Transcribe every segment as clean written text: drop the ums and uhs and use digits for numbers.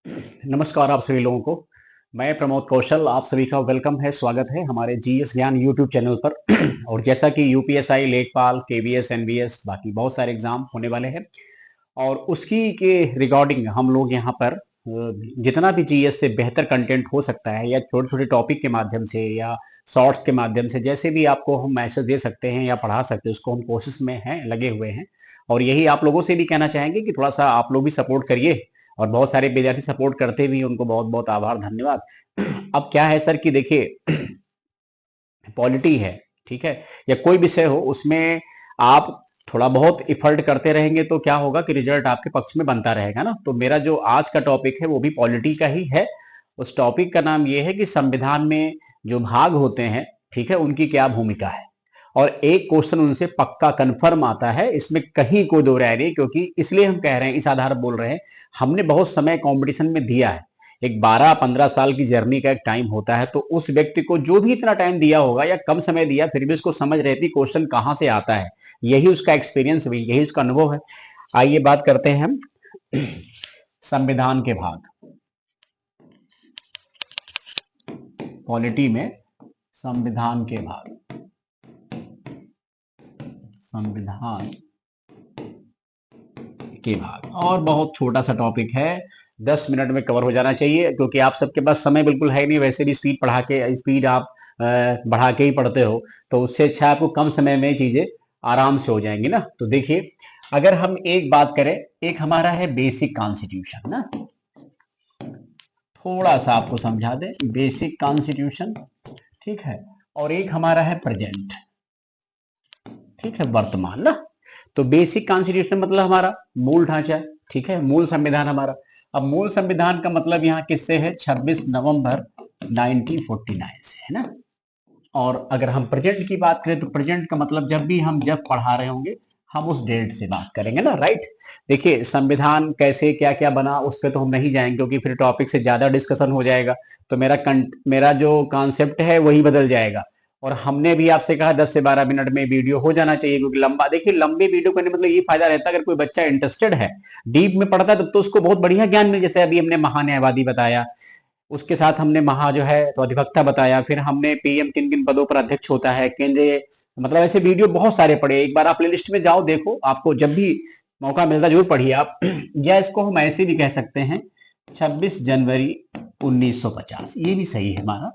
नमस्कार आप सभी लोगों को। मैं प्रमोद कौशल, आप सभी का वेलकम है, स्वागत है हमारे जीएस ज्ञान यूट्यूब चैनल पर। और जैसा कि यूपीएसआई, लेखपाल, केवीएस, एनवीएस, बाकी बहुत सारे एग्जाम होने वाले हैं और उसकी के रिगार्डिंग हम लोग यहाँ पर जितना भी जीएस से बेहतर कंटेंट हो सकता है या छोटे छोटे टॉपिक के माध्यम से या शॉर्ट्स के माध्यम से जैसे भी आपको हम मैसेज दे सकते हैं या पढ़ा सकते हैं, उसको हम कोशिश में हैं, लगे हुए हैं। और यही आप लोगों से भी कहना चाहेंगे कि थोड़ा सा आप लोग भी सपोर्ट करिए। और बहुत सारे विद्यार्थी सपोर्ट करते भी हैं, उनको बहुत बहुत आभार, धन्यवाद। अब क्या है सर कि देखिए, पॉलिटी है, ठीक है, या कोई विषय हो, उसमें आप थोड़ा बहुत इफर्ट करते रहेंगे तो क्या होगा कि रिजल्ट आपके पक्ष में बनता रहेगा ना। तो मेरा जो आज का टॉपिक है वो भी पॉलिटी का ही है। उस टॉपिक का नाम ये है कि संविधान में जो भाग होते हैं, ठीक है, उनकी क्या भूमिका है। और एक क्वेश्चन उनसे पक्का कंफर्म आता है, इसमें कहीं कोई दो राय नहीं, क्योंकि इसलिए हम कह रहे हैं, इस आधार पर बोल रहे हैं, हमने बहुत समय कंपटीशन में दिया है। एक 12-15 साल की जर्नी का एक टाइम होता है, तो उस व्यक्ति को जो भी इतना टाइम दिया होगा या कम समय दिया, फिर भी उसको समझ रहती क्वेश्चन कहां से आता है। यही उसका एक्सपीरियंस भी, यही उसका अनुभव है। आइए बात करते हैं हम संविधान के भाग। पॉलिटी में संविधान के भाग, संविधान के भाग, और बहुत छोटा सा टॉपिक है, 10 मिनट में कवर हो जाना चाहिए, क्योंकि आप सबके पास समय बिल्कुल है नहीं। वैसे भी स्पीड आप बढ़ा के ही पढ़ते हो, तो उससे अच्छा आपको कम समय में चीजें आराम से हो जाएंगी ना। तो देखिए, अगर हम एक बात करें, एक हमारा है बेसिक कॉन्स्टिट्यूशन ना, थोड़ा सा आपको समझा दें, बेसिक कॉन्स्टिट्यूशन, ठीक है, और एक हमारा है प्रेजेंट, ठीक है, वर्तमान ना। तो बेसिक कॉन्स्टिट्यूशन मतलब हमारा मूल ढांचा है, ठीक है, मूल संविधान हमारा। अब मूल संविधान का मतलब यहाँ किससे है? 26 नवंबर 1949 से है ना। और अगर हम प्रेजेंट की बात करें तो प्रेजेंट का मतलब जब पढ़ा रहे होंगे, हम उस डेट से बात करेंगे ना, राइट। देखिए, संविधान कैसे क्या क्या बना उस पर तो हम नहीं जाएंगे, क्योंकि फिर टॉपिक से ज्यादा डिस्कशन हो जाएगा, तो मेरा जो कॉन्सेप्ट है वही बदल जाएगा। और हमने भी आपसे कहा 10 से 12 मिनट में वीडियो हो जाना चाहिए, क्योंकि लंबा, देखिए, लंबी वीडियो करने मतलब ये फायदा रहता है, अगर कोई बच्चा इंटरेस्टेड है, डीप में पढ़ता है, तब तो उसको बहुत बढ़िया ज्ञान मिल, जैसे अभी हमने महान्यायवादी बताया, उसके साथ हमने महा जो है तो अधिवक्ता बताया, फिर हमने पीएम किन किन पदों पर अध्यक्ष होता है, केंद्रीय, मतलब ऐसे वीडियो बहुत सारे पड़े। एक बार आप प्लेलिस्ट में जाओ, देखो, आपको जब भी मौका मिलता जरूर पढ़िए आप। या इसको हम ऐसे भी कह सकते हैं, 26 जनवरी 1950, ये भी सही है हमारा।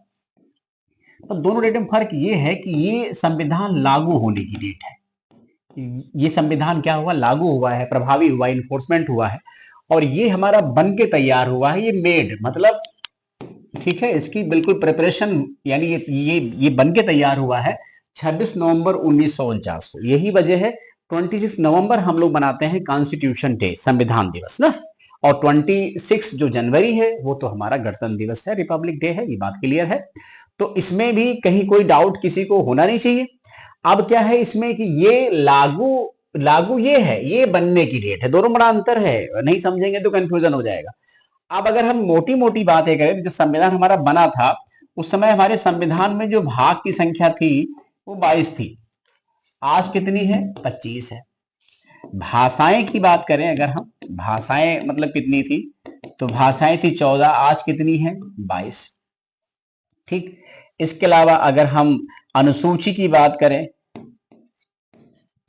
तो दोनों डेट में फर्क ये है कि ये संविधान लागू होने की डेट है, ये संविधान क्या हुआ, लागू हुआ है, प्रभावी हुआ, इन्फोर्समेंट हुआ है। और ये हमारा बन के तैयार हुआ है, ये मेड मतलब, ठीक है, इसकी बिल्कुल प्रिपरेशन, यानी ये बन के तैयार हुआ है 26 नवंबर 1949 को। यही वजह है 26 नवंबर हम लोग मनाते हैं कॉन्स्टिट्यूशन डे, संविधान दिवस ना। और 26 जो जनवरी है वो तो हमारा गणतंत्र दिवस है, रिपब्लिक डे है, ये बात क्लियर है। तो इसमें भी कहीं कोई डाउट किसी को होना नहीं चाहिए। अब क्या है इसमें कि ये लागू लागू ये है, ये बनने की डेट है, दोनों बड़ा अंतर है, नहीं समझेंगे तो कंफ्यूजन हो जाएगा। अब अगर हम मोटी मोटी बातें करें, जो संविधान हमारा बना था, उस समय हमारे संविधान में जो भाग की संख्या थी वो 22 थी। आज कितनी है? 25 है। भाषाएं की बात करें अगर हम, भाषाएं मतलब कितनी थी, तो भाषाएं थी 14, आज कितनी है? 22। ठीक। इसके अलावा अगर हम अनुसूची की बात करें,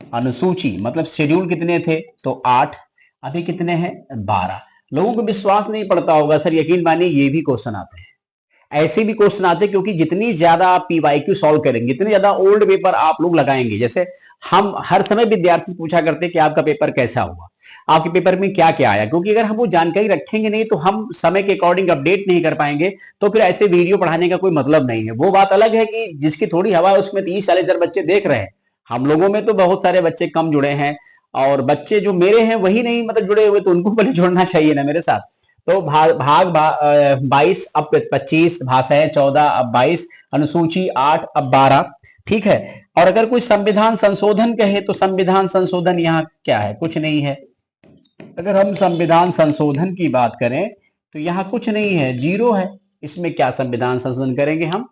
अनुसूची मतलब शेड्यूल कितने थे? तो 8, अभी कितने हैं? 12। लोगों को विश्वास नहीं पड़ता होगा सर, यकीन मानिए ये भी क्वेश्चन आते हैं, ऐसे भी क्वेश्चन आते हैं, क्योंकि जितनी ज्यादा आप पीवाईक्यू सॉल्व करेंगे, जितने ज्यादा ओल्ड पेपर आप लोग लगाएंगे, जैसे हम हर समय विद्यार्थी पूछा करते हैं कि आपका पेपर कैसा हुआ, आपके पेपर में क्या क्या आया, क्योंकि अगर हम वो जानकारी रखेंगे नहीं तो हम समय के अकॉर्डिंग अपडेट नहीं कर पाएंगे, तो फिर ऐसे वीडियो पढ़ाने का कोई मतलब नहीं है। वो बात अलग है कि जिसकी थोड़ी हवा है उसमें 30-40 हजार बच्चे देख रहे हैं, हम लोगों में तो बहुत सारे बच्चे कम जुड़े हैं, और बच्चे जो मेरे हैं वही नहीं मतलब जुड़े हुए, तो उनको पहले जुड़ना चाहिए ना मेरे साथ। तो भाग 22 अब 25, भाषाएं 14 अब 22, अनुसूची 8 अब 12, ठीक है। और अगर कोई संविधान संशोधन कहे तो संविधान संशोधन यहाँ क्या है? कुछ नहीं है। अगर हम संविधान संशोधन की बात करें तो यहाँ कुछ नहीं है, जीरो है। इसमें क्या संविधान संशोधन करेंगे हम?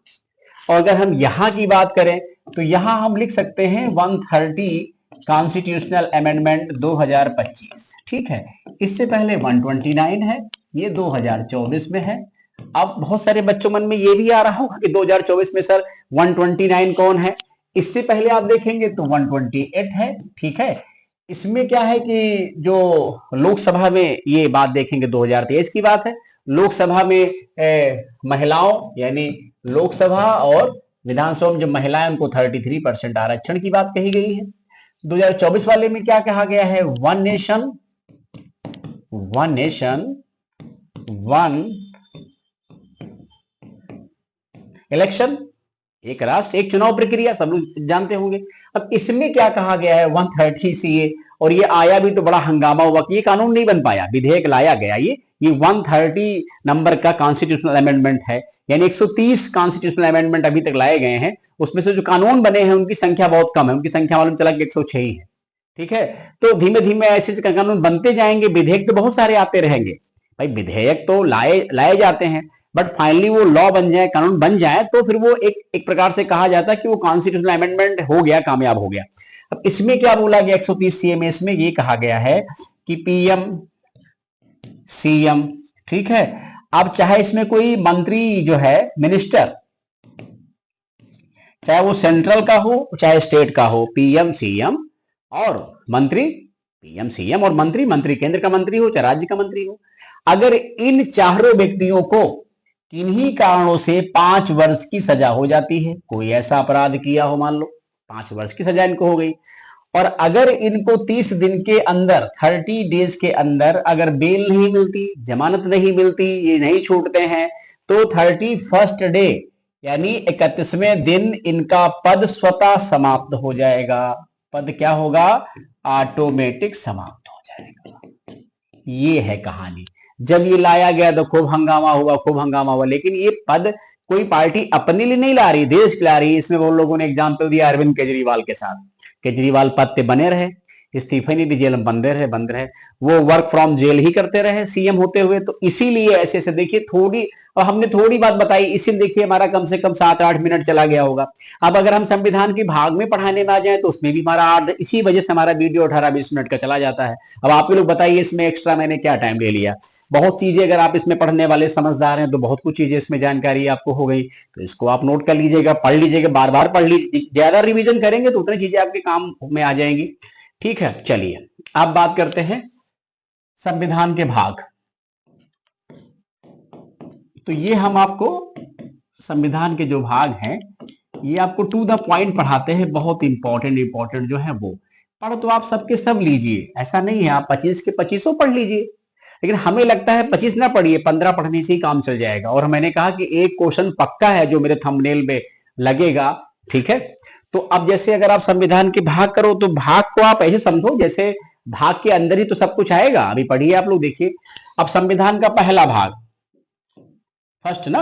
और अगर हम यहाँ की बात करें तो यहाँ हम लिख सकते हैं 130 कॉन्स्टिट्यूशनल अमेंडमेंट 2025, ठीक है। इससे पहले 129 है, ये 2024 में है। अब बहुत सारे बच्चों मन में ये भी आ रहा होगा कि 2024 में सर 129 कौन है। इससे पहले आप देखेंगे तो 128 है। ठीक है, इसमें क्या है कि जो लोकसभा में ये बात देखेंगे 2023 की बात है। लोकसभा में महिलाओं यानी लोकसभा और विधानसभा में जो महिलाएं उनको 33% आरक्षण की बात कही गई है। 2024 वाले में क्या कहा गया है, वन नेशन वन इलेक्शन, एक राष्ट्र एक चुनाव प्रक्रिया, सब लोग जानते होंगे। अब इसमें क्या कहा गया है 130 सीए, और ये आया भी तो बड़ा हंगामा हुआ कि ये कानून नहीं बन पाया, विधेयक लाया गया। ये 130 नंबर का कॉन्स्टिट्यूशनल अमेंडमेंट है, यानी 130 कॉन्स्टिट्यूशनल अमेंडमेंट अभी तक लाए गए हैं। उसमें से जो कानून बने हैं उनकी संख्या बहुत कम है, उनकी संख्या मालूम चला कि 106 ही है। ठीक है, तो धीमे धीमे ऐसे कानून बनते जाएंगे, विधेयक तो बहुत सारे आते रहेंगे भाई, विधेयक तो लाए जाते हैं, बट फाइनली वो लॉ बन जाए, कानून बन जाए, तो फिर वो एक प्रकार से कहा जाता है कि वो कॉन्स्टिट्यूशनल अमेंडमेंट हो गया, कामयाब हो गया। अब इसमें क्या बोला गया 130 सीए में, इसमें ये कहा गया है कि पीएम सीएम, ठीक है, अब चाहे इसमें कोई मंत्री जो है मिनिस्टर, चाहे वो सेंट्रल का हो चाहे स्टेट का हो, पीएम सीएम और मंत्री, पीएम सीएम और मंत्री, मंत्री केंद्र का मंत्री हो चाहे राज्य का मंत्री हो, अगर इन चारों व्यक्तियों को किन्हीं कारणों से 5 वर्ष की सजा हो जाती है, कोई ऐसा अपराध किया हो, मान लो 5 वर्ष की सजा इनको हो गई, और अगर इनको 30 दिन के अंदर 30 डेज के अंदर अगर बेल नहीं मिलती, जमानत नहीं मिलती, ये नहीं छूटते हैं, तो 31st डे यानी 31वें दिन इनका पद स्वतः समाप्त हो जाएगा। पद क्या होगा, ऑटोमेटिक समाप्त हो जाएगा। ये है कहानी। जब ये लाया गया तो खूब हंगामा हुआ, लेकिन ये पद कोई पार्टी अपने लिए नहीं ला रही, देश के ला रही है। इसमें वो लोगों ने एग्जाम्पल दिया अरविंद केजरीवाल के साथ, केजरीवाल पद पे बने रहे, इस्तीफे नहीं दी, जेल में बंद रहे, वो वर्क फ्रॉम जेल ही करते रहे सीएम होते हुए। तो इसीलिए ऐसे ऐसे देखिए थोड़ी, और हमने थोड़ी बात बताई, इसीलिए देखिए हमारा कम से कम 7-8 मिनट चला गया होगा। अब अगर हम संविधान के भाग में पढ़ाने में आ जाए तो उसमें भी हमारा 8, इसी वजह से हमारा वीडियो 18-20 मिनट का चला जाता है। अब आप लोग बताइए इसमें एक्स्ट्रा मैंने क्या टाइम ले लिया। बहुत चीजें अगर आप इसमें पढ़ने वाले समझदार हैं तो बहुत कुछ चीजें इसमें जानकारी आपको हो गई, तो इसको आप नोट कर लीजिएगा, पढ़ लीजिएगा, बार बार पढ़ लीजिए, ज्यादा रिवीजन करेंगे तो उतनी चीजें आपके काम में आ जाएंगी। ठीक है, चलिए अब बात करते हैं संविधान के भाग। तो ये हम आपको संविधान के जो भाग हैं ये आपको टू द पॉइंट पढ़ाते हैं, बहुत इंपॉर्टेंट जो है वो पढ़ तो आप सबके सब लीजिए, ऐसा नहीं है आप 25 के 25 पढ़ लीजिए, लेकिन हमें लगता है 25 ना पढ़िए, 15 पढ़ने से ही काम चल जाएगा। और मैंने कहा कि एक क्वेश्चन पक्का है जो मेरे थंबनेल में लगेगा। ठीक है, तो अब जैसे अगर आप संविधान के भाग करो तो भाग को आप ऐसे समझो जैसे भाग के अंदर ही तो सब कुछ आएगा। अभी पढ़िए आप लोग, देखिए अब संविधान का पहला भाग फर्स्ट ना,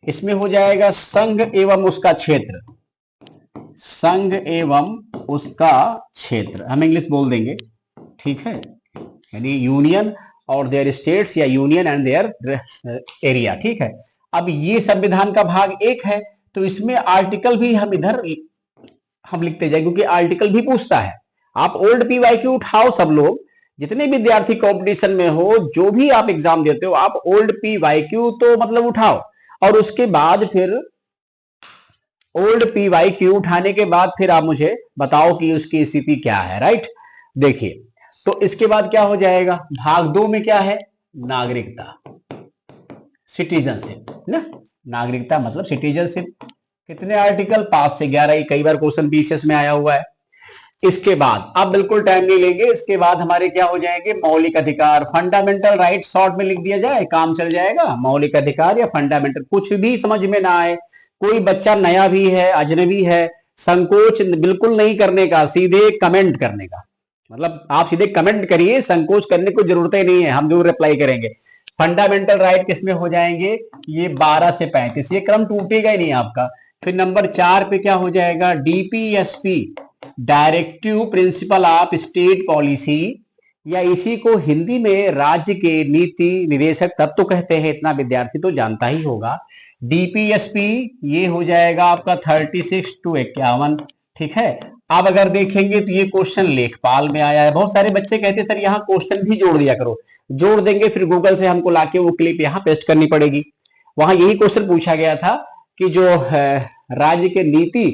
इसमें हो जाएगा संघ एवं उसका क्षेत्र, संघ एवं उसका क्षेत्र, हम इंग्लिश बोल देंगे। ठीक है, यानी यूनियन और देयर स्टेट्स या यूनियन एंड देयर एरिया। ठीक है, अब ये संविधान का भाग 1 है, तो इसमें आर्टिकल भी हम इधर हम लिखते जाए, क्योंकि आर्टिकल भी पूछता है। आप ओल्ड पीवाईक्यू उठाओ, सब लोग जितने विद्यार्थी कंपटीशन में हो, जो भी आप एग्जाम देते हो, आप ओल्ड पीवाईक्यू तो मतलब उठाओ, और उसके बाद फिर ओल्ड पीवाईक्यू उठाने के बाद फिर आप मुझे बताओ कि उसकी स्थिति क्या है। राइट, देखिए तो इसके बाद क्या हो जाएगा, भाग 2 में क्या है, नागरिकता, सिटीजनशिप ना, नागरिकता मतलब सिटीजनशिप। कितने आर्टिकल, 5 से 11, कई बार क्वेश्चन बीसीएस में आया हुआ है। इसके बाद अब बिल्कुल टाइम नहीं लेंगे, इसके बाद हमारे क्या हो जाएंगे, मौलिक अधिकार, फंडामेंटल राइट, शॉर्ट में लिख दिया जाए काम चल जाएगा। मौलिक अधिकार या फंडामेंटल, कुछ भी समझ में ना आए, कोई बच्चा नया भी है, अजनबी है, संकोच बिल्कुल नहीं करने का, सीधे कमेंट करने का, मतलब आप सीधे कमेंट करिए, संकोच करने को जरूरत ही नहीं है, हम जरूर रिप्लाई करेंगे। फंडामेंटल राइट किसमें हो जाएंगे, ये 12 से 35, ये क्रम टूटेगा ही नहीं आपका। फिर नंबर 4 पे क्या हो जाएगा, DPSP, directive principle of state policy, या इसी को हिंदी में राज्य के नीति निदेशक तत्व कहते हैं, इतना विद्यार्थी तो जानता ही होगा। डीपीएसपी ये हो जाएगा आपका 36 to 51। ठीक है, अब अगर देखेंगे तो ये क्वेश्चन लेखपाल में आया है। बहुत सारे बच्चे कहते हैं सर यहाँ क्वेश्चन भी जोड़ दिया करो। जोड़ देंगे फिर गूगल से हमको लाके वो क्लिप यहाँ पेस्ट करनी पड़ेगी। वहां यही क्वेश्चन पूछा गया था कि जो राज्य के नीति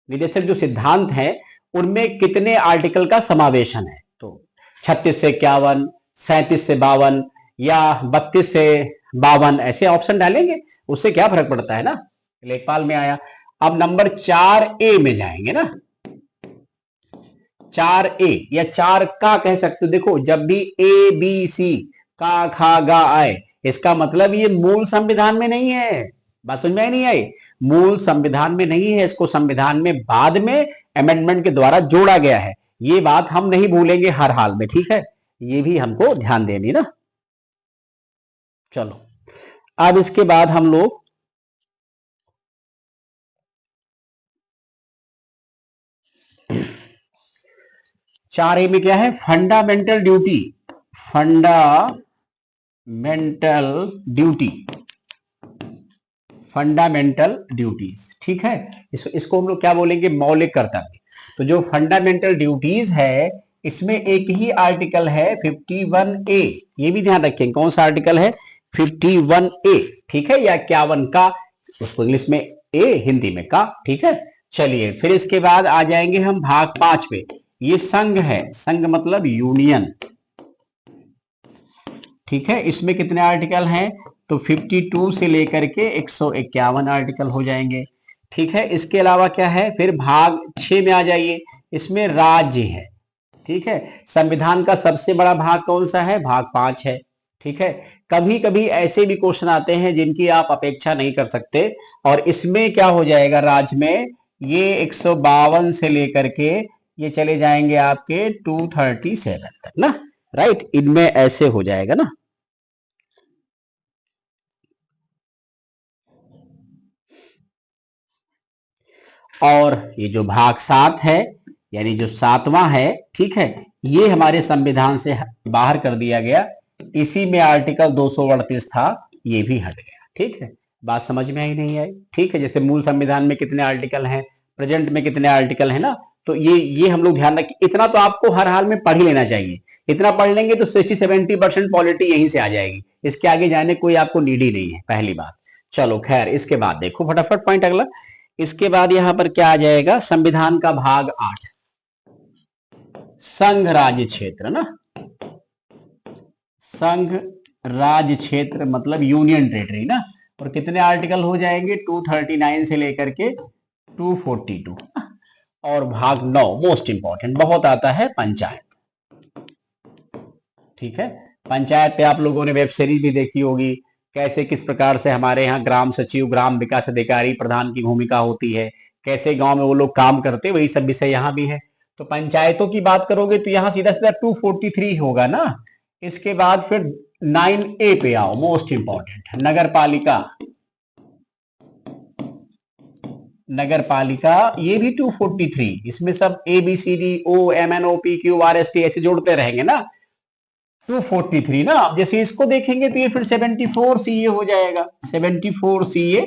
निदेशक जो सिद्धांत है उनमें कितने आर्टिकल का समावेशन है। तो 36 से 51, 37 से 52 या 32 से 52 ऐसे ऑप्शन डालेंगे, उससे क्या फर्क पड़ता है ना। लेखपाल में आया। अब नंबर 4A में जाएंगे ना। 4A या 4 का कह सकते हो। देखो जब भी ABC का खा गा आए इसका मतलब ये मूल संविधान में नहीं है। बात समझ में नहीं आई। मूल संविधान में नहीं है, इसको संविधान में बाद में अमेंडमेंट के द्वारा जोड़ा गया है। ये बात हम नहीं भूलेंगे हर हाल में, ठीक है। ये भी हमको ध्यान देनी ना। चलो अब इसके बाद हम लोग 4A में क्या है, fundamental duty. Fundamental duty, fundamental duties, ठीक है। इसको हम लोग क्या बोलेंगे, मौलिक कर्तव्य। तो जो फंडामेंटल ड्यूटीज है इसमें एक ही आर्टिकल है 51A। ये भी ध्यान रखें कौन सा आर्टिकल है, 51A, ठीक है, या 51 का, उसको इंग्लिश में ए हिंदी में का, ठीक है। चलिए फिर इसके बाद आ जाएंगे हम भाग 5 पे। ये संघ है, संघ मतलब यूनियन, ठीक है। इसमें कितने आर्टिकल हैं, तो 52 से लेकर के 151 आर्टिकल हो जाएंगे, ठीक है। इसके अलावा क्या है, फिर भाग 6 में आ जाइए। इसमें राज्य है, ठीक है। संविधान का सबसे बड़ा भाग कौन सा है, भाग 5 है, ठीक है। कभी कभी ऐसे भी क्वेश्चन आते हैं जिनकी आप अपेक्षा नहीं कर सकते, और इसमें क्या हो जाएगा, राज्य में ये 152 से लेकर के ये चले जाएंगे आपके 237 तक ना, राइट। इनमें ऐसे हो जाएगा ना। और ये जो भाग 7 है यानी जो 7वां है, ठीक है, ये हमारे संविधान से बाहर कर दिया गया। इसी में आर्टिकल 238 था, ये भी हट गया, ठीक है। बात समझ में आई नहीं आई, ठीक है। जैसे मूल संविधान में कितने आर्टिकल हैं, प्रेजेंट में कितने आर्टिकल है ना, तो ये हम लोग ध्यान रखें। इतना तो आपको हर हाल में पढ़ ही लेना चाहिए। इतना पढ़ लेंगे तो 60-70% पॉलिटी यहीं से आ जाएगी। इसके आगे जाने कोई आपको नीड ही नहीं है, पहली बात। चलो खैर, इसके बाद देखो फटाफट पॉइंट अगला। इसके बाद यहां पर क्या आ जाएगा, संविधान का भाग 8, संघ राज्य क्षेत्र ना। संघ राज्य क्षेत्र मतलब यूनियन टेरिटरी ना। और कितने आर्टिकल हो जाएंगे, 239 से लेकर के 242। और भाग 9 मोस्ट इंपॉर्टेंट बहुत आता है, पंचायत, ठीक है। पंचायत पे आप लोगों ने वेब सीरीज भी देखी होगी, कैसे किस प्रकार से हमारे यहाँ ग्राम सचिव, ग्राम विकास अधिकारी, प्रधान की भूमिका होती है, कैसे गांव में वो लोग काम करते, वही सब विषय यहाँ भी है। तो पंचायतों की बात करोगे तो यहाँ सीधा सीधा 243 होगा ना। इसके बाद फिर 9A पे आओ, मोस्ट इंपॉर्टेंट, नगर पालिका। नगर पालिका ये भी 243, इसमें सब ABCD OMNOPQRST ऐसे जोड़ते रहेंगे ना। 243 ना। अब जैसे इसको देखेंगे तो ये फिर 74 CA हो जाएगा, 74 CA,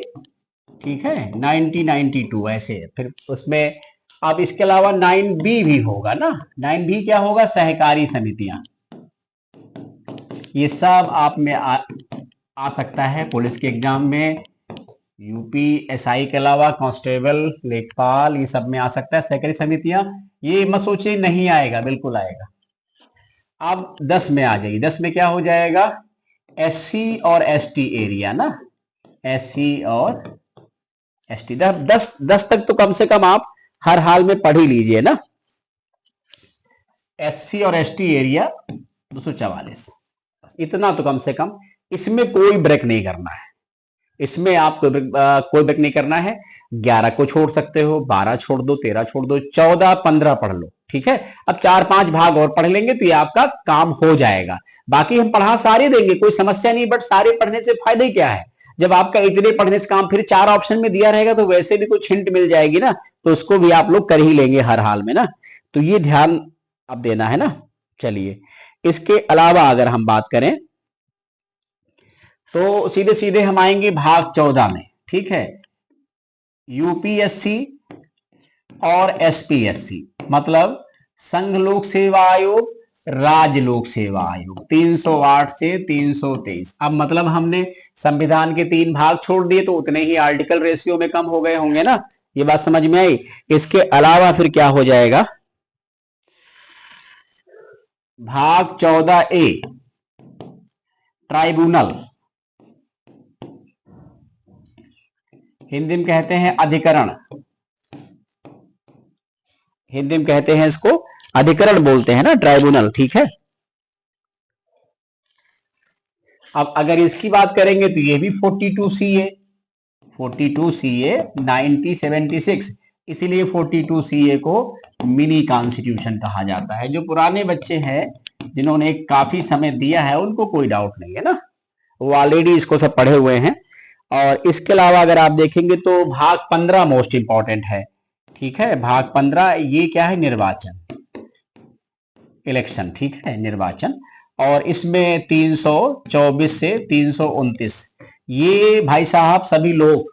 ठीक है। 1992 ऐसे फिर उसमें। अब इसके अलावा 9B भी होगा ना। 9B क्या होगा, सहकारी समितियां। ये सब आप में आ सकता है पुलिस के एग्जाम में, UPSI के अलावा कांस्टेबल, लेखपाल, ये सब में आ सकता है सहकारी समितियां। ये मत सोचिए नहीं आएगा, बिल्कुल आएगा। अब 10 में आ जाइए। 10 में क्या हो जाएगा, SC और ST एरिया ना। SC और ST 10 तक तो कम से कम आप हर हाल में पढ़ ही लीजिए ना। SC और ST एरिया 244, इतना तो कम से कम। इसमें कोई ब्रेक नहीं करना है, इसमें आप कोई ब्रेक नहीं करना है। 11 को छोड़ सकते हो, 12 छोड़ दो, 13 छोड़ दो, 14 15 पढ़ लो, ठीक है। अब 4-5 भाग और पढ़ लेंगे तो ये आपका काम हो जाएगा। बाकी हम पढ़ा सारे देंगे, कोई समस्या नहीं, बट सारे पढ़ने से फायदा ही क्या है, जब आपका इतने पढ़ने से काम, फिर 4 ऑप्शन में दिया रहेगा तो वैसे भी कुछ हिंट मिल जाएगी ना, तो उसको भी आप लोग कर ही लेंगे हर हाल में ना। तो ये ध्यान अब देना है ना। चलिए इसके अलावा अगर हम बात करें तो सीधे सीधे हम आएंगे भाग 14 में, ठीक है। UPSC और SPSC, मतलब संघ लोक सेवा आयोग, राज्य लोक सेवा आयोग, 308 से 323। अब मतलब हमने संविधान के 3 भाग छोड़ दिए तो उतने ही आर्टिकल रेशियो में कम हो गए होंगे ना, ये बात समझ में आई। इसके अलावा फिर क्या हो जाएगा, भाग 14A ट्राइब्यूनल, हिंदी में कहते हैं अधिकरण, हिंदी में कहते हैं इसको अधिकरण बोलते हैं ना, ट्राइब्यूनल, ठीक है। अब अगर इसकी बात करेंगे तो ये भी 42CA 1976, इसीलिए 42CA को मिनी कॉन्स्टिट्यूशन कहा जाता है। जो पुराने बच्चे हैं जिन्होंने काफी समय दिया है उनको कोई डाउट नहीं है ना, वो ऑलरेडी इसको सब पढ़े हुए हैं। और इसके अलावा अगर आप देखेंगे तो भाग 15 मोस्ट इंपॉर्टेंट है, ठीक है। भाग 15 ये क्या है, निर्वाचन, इलेक्शन, ठीक है, निर्वाचन। और इसमें 324 से 329 ये भाई साहब सभी लोग,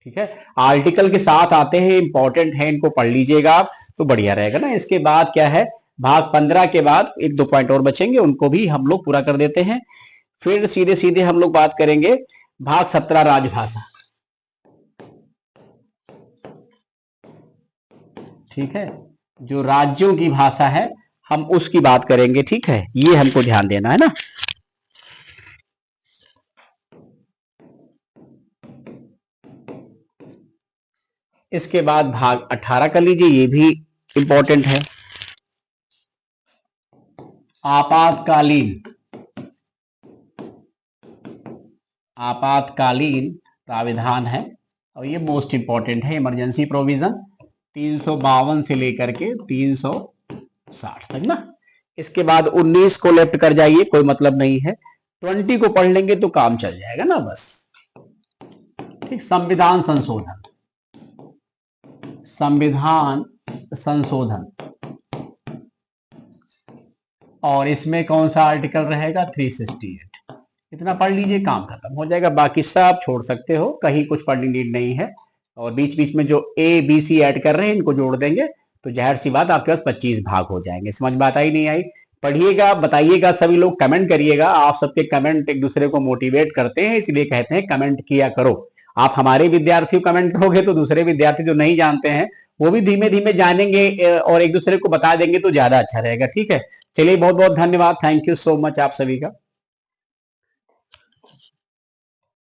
ठीक है, आर्टिकल के साथ आते हैं, इंपॉर्टेंट है, इनको पढ़ लीजिएगा आप तो बढ़िया रहेगा ना। इसके बाद क्या है, भाग 15 के बाद 1-2 पॉइंट और बचेंगे, उनको भी हम लोग पूरा कर देते हैं। फिर सीधे सीधे हम लोग बात करेंगे भाग 17 राजभाषा, ठीक है, जो राज्यों की भाषा है हम उसकी बात करेंगे, ठीक है, ये हमको ध्यान देना है ना। इसके बाद भाग 18 कर लीजिए, ये भी इंपॉर्टेंट है, आपातकालीन, आपातकालीन प्राविधान है और ये मोस्ट इंपॉर्टेंट है, इमरजेंसी प्रोविजन 352 से लेकर के 360 तक ना। इसके बाद 19 को लेफ्ट कर जाइए, कोई मतलब नहीं है, 20 को पढ़ लेंगे तो काम चल जाएगा ना बस, ठीक। संविधान संशोधन, संविधान संशोधन, और इसमें कौन सा आर्टिकल रहेगा, 368। इतना पढ़ लीजिए, काम खत्म हो जाएगा, बाकी सब छोड़ सकते हो, कहीं कुछ पढ़ने नीड नहीं है। और बीच बीच में जो ABC ऐड कर रहे हैं इनको जोड़ देंगे तो जाहिर सी बात आपके पास 25 भाग हो जाएंगे। समझ में आता ही नहीं आई, पढ़िएगा, बताइएगा, सभी लोग कमेंट करिएगा, आप सबके कमेंट एक दूसरे को मोटिवेट करते हैं, इसलिए कहते हैं कमेंट किया करो। आप हमारे विद्यार्थी कमेंट करोगे तो दूसरे विद्यार्थी जो नहीं जानते हैं वो भी धीमे धीमे जानेंगे और एक दूसरे को बता देंगे तो ज्यादा अच्छा रहेगा, ठीक है। चलिए, बहुत बहुत धन्यवाद, थैंक यू सो मच आप सभी का।